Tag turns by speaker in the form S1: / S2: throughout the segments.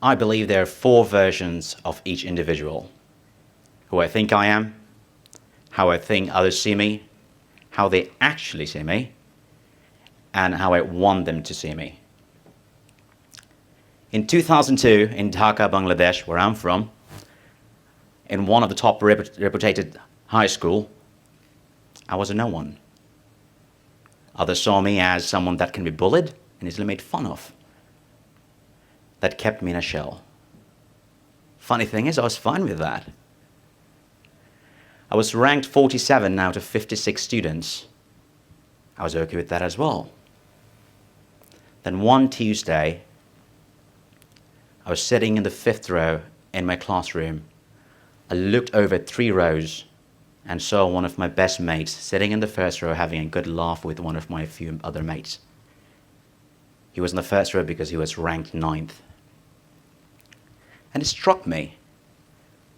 S1: I believe there are four versions of each individual. Who I think I am, how I think others see me, how they actually see me, and how I want them to see me. In 2002, in Dhaka, Bangladesh, where I'm from, in one of the top reputed high school, I was a no one. Others saw me as someone that can be bullied and easily made fun of. That kept me in a shell. Funny thing is, I was fine with that. I was ranked 47 out of 56 students. I was okay with that as well. Then one Tuesday, I was sitting in the 5th row in my classroom. I looked over 3 rows and saw one of my best mates sitting in the 1st row having a good laugh with one of my few other mates. He was in the 1st row because he was ranked 9th. And it struck me.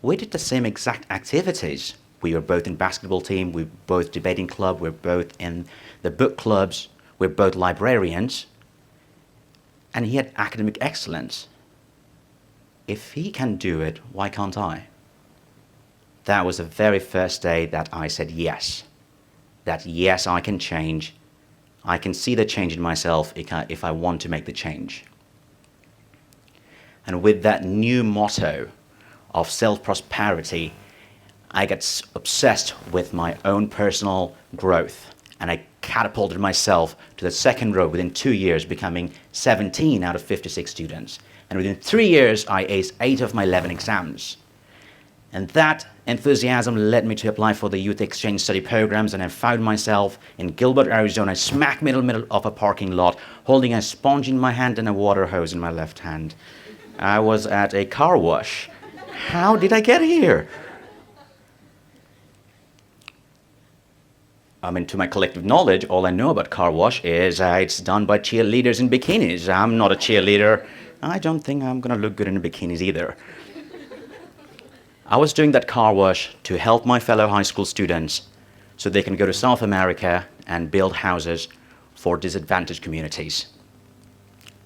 S1: We did the same exact activities. We were both in basketball team, we were both debating club, we were both in the book clubs, we were both librarians. And he had academic excellence. If he can do it, why can't I? That was the very first day that I said yes. That yes, I can change. I can see the change in myself if I want to make the change. And with that new motto of self-prosperity, I got obsessed with my own personal growth. And I catapulted myself to the 2nd row within 2 years, becoming 17 out of 56 students. And within 3 years, I aced 8 of my 11 exams. And that enthusiasm led me to apply for the youth exchange study programs, and I found myself in Gilbert, Arizona, smack middle of a parking lot, holding a sponge in my hand and a water hose in my left hand. I was at a car wash. How did I get here? To my collective knowledge, all I know about car wash is it's done by cheerleaders in bikinis. I'm not a cheerleader. I don't think I'm going to look good in bikinis either. I was doing that car wash to help my fellow high school students so they can go to South America and build houses for disadvantaged communities.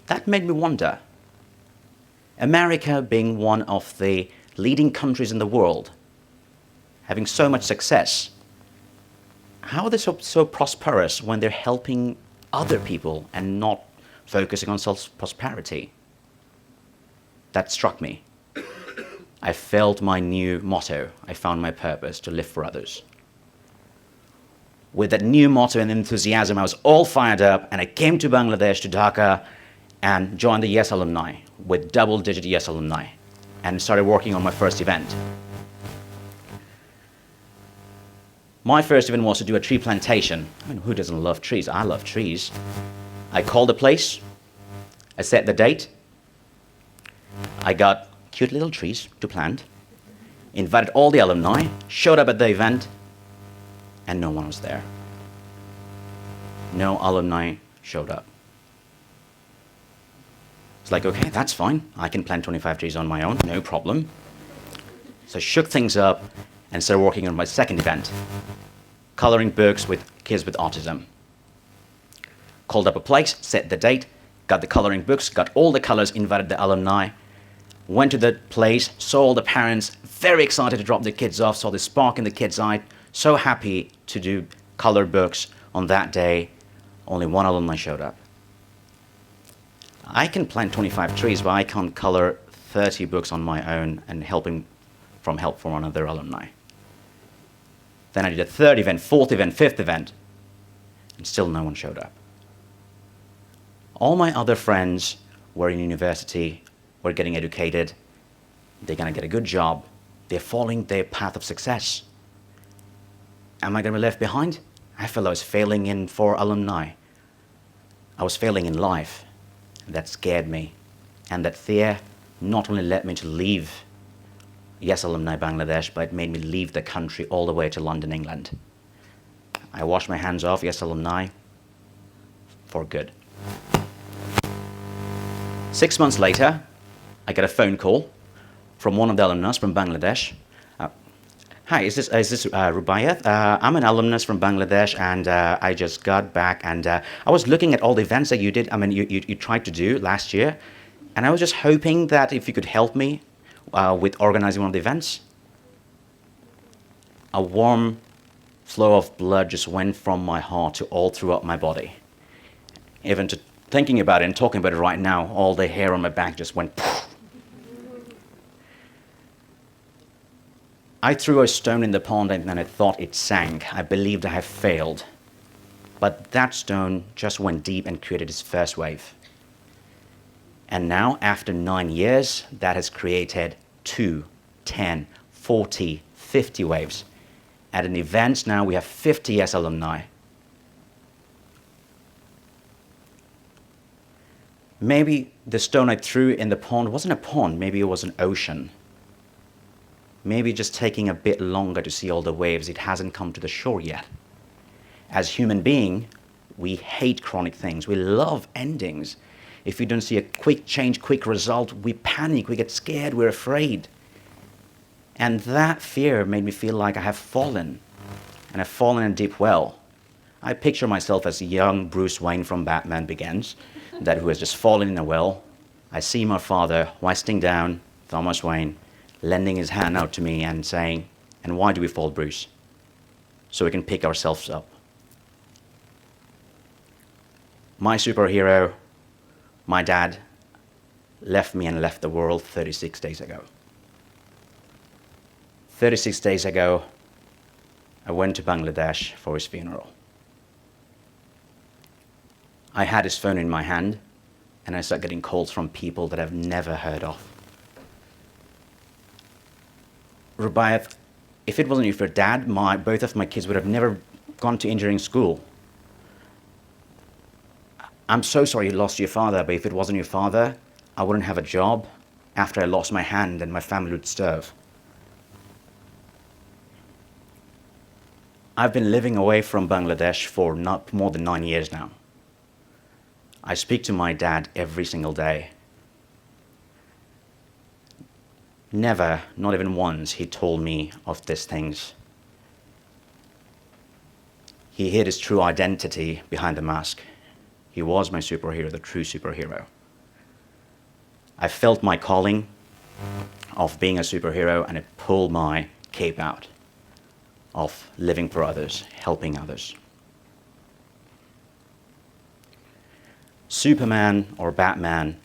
S1: That made me wonder. America being one of the leading countries in the world, having so much success, how are they so prosperous when they're helping other people and not focusing on self-prosperity? That struck me. I felt my new motto. I found my purpose to live for others. With that new motto and enthusiasm, I was all fired up, and I came to Bangladesh, to Dhaka, and joined the YES Alumni with double-digit YES Alumni, and started working on my first event. My first event was to do a tree plantation. Who doesn't love trees? I love trees. I called the place. I set the date. I got cute little trees to plant, invited all the alumni, showed up at the event, and no one was there. No alumni showed up. It's like, okay, that's fine. I can plant 25 trees on my own, no problem. So I shook things up and started working on my second event, coloring books with kids with autism. Called up a place, set the date, got the coloring books, got all the colors, invited the alumni, went to the place, saw all the parents, very excited to drop the kids off, saw the spark in the kids' eye, so happy to do color books on that day. Only one alumni showed up. I can plant 25 trees, but I can't color 30 books on my own and help from another alumni. Then I did a 3rd event, 4th event, 5th event, and still no one showed up. All my other friends were in university, were getting educated, they're going to get a good job, they're following their path of success. Am I going to be left behind? I felt I was failing in 4 alumni. I was failing in life. That scared me. And that fear not only led me to leave YES Alumni Bangladesh, but it made me leave the country all the way to London, England. I washed my hands off YES Alumni for good. 6 months later, I got a phone call from one of the alumnus from Bangladesh. Hi, is this Rubaiyat? I'm an alumnus from Bangladesh, and I just got back, and I was looking at all the events that you did. You tried to do last year. And I was just hoping that if you could help me with organizing one of the events. A warm flow of blood just went from my heart to all throughout my body. Even to thinking about it and talking about it right now, all the hair on my back just went poof. I threw a stone in the pond and then I thought it sank. I believed I had failed. But that stone just went deep and created its first wave. And now, after 9 years, that has created 2, 10, 40, 50 waves. At an event now, we have 50 YES alumni. Maybe the stone I threw in the pond wasn't a pond, maybe it was an ocean. Maybe just taking a bit longer to see all the waves, it hasn't come to the shore yet. As human beings, we hate chronic things. We love endings. If we don't see a quick change, quick result, we panic, we get scared, we're afraid. And that fear made me feel like I have fallen, and I've fallen in a deep well. I picture myself as young Bruce Wayne from Batman Begins, that who has just fallen in a well. I see my father hoisting down Thomas Wayne, lending his hand out to me and saying, "And why do we fall, Bruce? So we can pick ourselves up." My superhero, my dad, left me and left the world 36 days ago. 36 days ago, I went to Bangladesh for his funeral. I had his phone in my hand, and I started getting calls from people that I've never heard of. Rubaiyat, if it wasn't for Dad, both of my kids would have never gone to engineering school. I'm so sorry you lost your father, but if it wasn't your father, I wouldn't have a job. After I lost my hand, and my family would starve. I've been living away from Bangladesh for not more than 9 years now. I speak to my dad every single day. Never, not even once, he told me of these things. He hid his true identity behind the mask. He was my superhero, the true superhero. I felt my calling of being a superhero, and it pulled my cape out of living for others, helping others. Superman or Batman,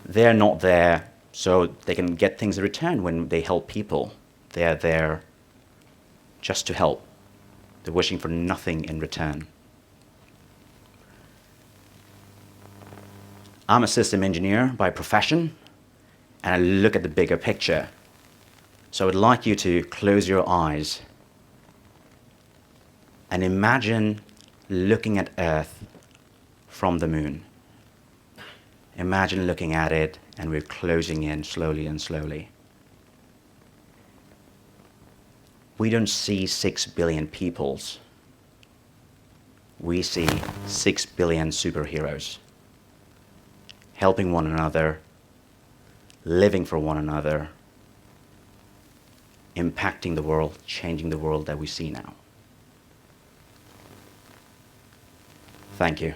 S1: they're not there so they can get things in return when they help people. They're there just to help. They're wishing for nothing in return. I'm a system engineer by profession, and I look at the bigger picture. So I'd like you to close your eyes and imagine looking at Earth from the moon. Imagine looking at it, and we're closing in slowly and slowly. We don't see 6 billion peoples. We see 6 billion superheroes, helping one another, living for one another, impacting the world, changing the world that we see now. Thank you.